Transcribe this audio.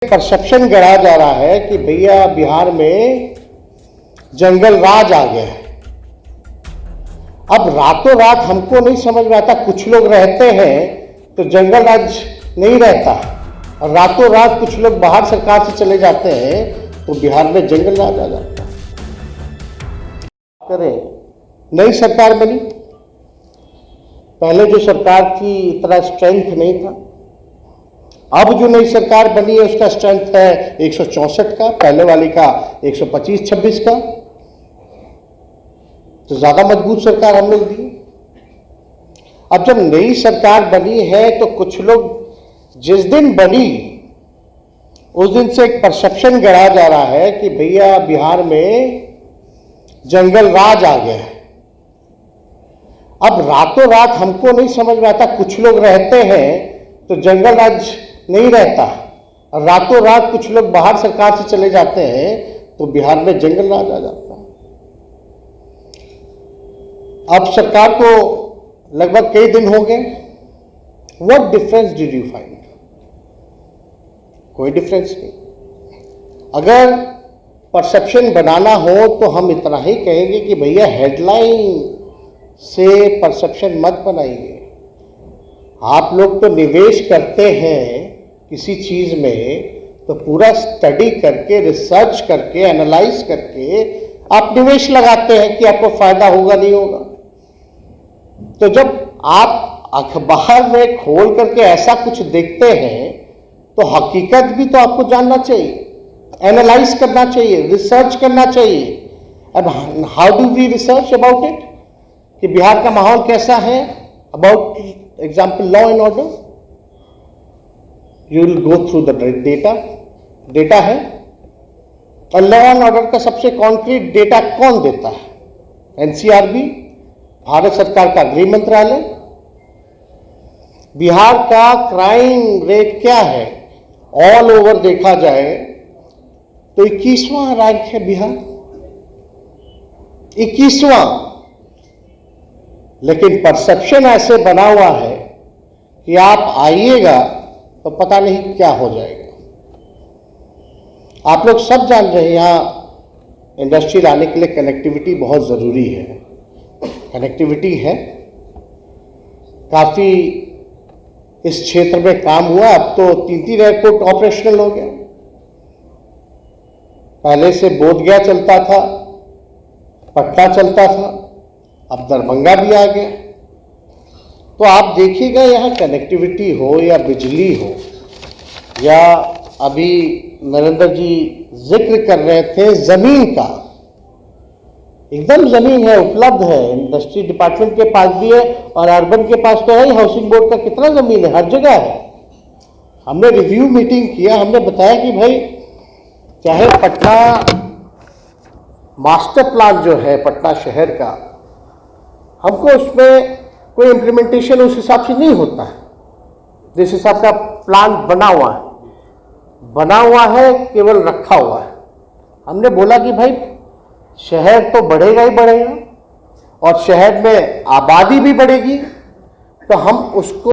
Perception गढ़ा जा रहा है कि भैया बिहार में जंगल राज आ गया है। अब रातों रात हमको नहीं समझ में आता, कुछ लोग रहते हैं तो जंगल राज नहीं रहता, और रातों रात कुछ लोग बाहर सरकार से चले जाते हैं तो बिहार में जंगल राज आ जाता है। करें, नई सरकार बनी, पहले जो सरकार की इतना स्ट्रेंथ नहीं था। अब जो नई सरकार बनी है उसका स्ट्रेंथ है 164 का, पहले वाली का 125-26 का, तो ज्यादा मजबूत सरकार हम लोग दी। अब जब नई सरकार बनी है तो कुछ लोग जिस दिन बनी उस दिन से एक परसेप्शन गढ़ा जा रहा है कि भैया बिहार में जंगल राज आ गया है। अब रातों रात हमको नहीं समझ में आता, कुछ लोग रहते हैं तो जंगल राज नहीं रहता, और रातों रात कुछ लोग बाहर सरकार से चले जाते हैं तो बिहार में जंगल राज आ जाता है। अब सरकार को लगभग कई दिन हो गए। What difference did you find? कोई डिफरेंस नहीं। अगर परसेप्शन बनाना हो तो हम इतना ही कहेंगे कि भैया हेडलाइन से परसेप्शन मत बनाइए। आप लोग तो निवेश करते हैं किसी चीज में तो पूरा स्टडी करके, रिसर्च करके, एनालाइज करके आप निवेश लगाते हैं कि आपको फायदा होगा नहीं होगा। तो जब आप अखबार में खोल करके ऐसा कुछ देखते हैं तो हकीकत भी तो आपको जानना चाहिए, एनालाइज करना चाहिए, रिसर्च करना चाहिए। अब how do we research about it कि बिहार का माहौल कैसा है, about example law and order. You will go through the data है, और लॉ एंड ऑर्डर का सबसे कॉन्क्रीट डेटा कौन देता है? एनसीआरबी, भारत सरकार का गृह मंत्रालय। बिहार का क्राइम रेट क्या है ऑल ओवर देखा जाए तो 21वां रैंक है बिहार, 21वां। लेकिन परसेप्शन ऐसे बना हुआ है कि आप आइएगा तो पता नहीं क्या हो जाएगा। आप लोग सब जान रहे हैं यहाँ इंडस्ट्री लाने के लिए कनेक्टिविटी बहुत ज़रूरी है। कनेक्टिविटी है, काफ़ी इस क्षेत्र में काम हुआ। अब तो 3 एयरपोर्ट ऑपरेशनल हो गए। पहले से बोधगया चलता था, पटना चलता था, अब दरभंगा भी आ गया। तो आप देखिएगा यहाँ कनेक्टिविटी हो या बिजली हो, या अभी नरेंद्र जी जिक्र कर रहे थे जमीन का, एकदम जमीन है, उपलब्ध है, इंडस्ट्री डिपार्टमेंट के पास भी है और अर्बन के पास तो है ही। हाउसिंग बोर्ड का कितना जमीन है, हर जगह है। हमने रिव्यू मीटिंग किया, हमने बताया कि भाई चाहे पटना मास्टर प्लान जो है पटना शहर का, हमको उसमें कोई इम्प्लीमेंटेशन उस हिसाब से नहीं होता है जिस हिसाब का प्लान बना हुआ है, केवल रखा हुआ है। हमने बोला कि भाई शहर तो बढ़ेगा ही बढ़ेगा, और शहर में आबादी भी बढ़ेगी, तो हम उसको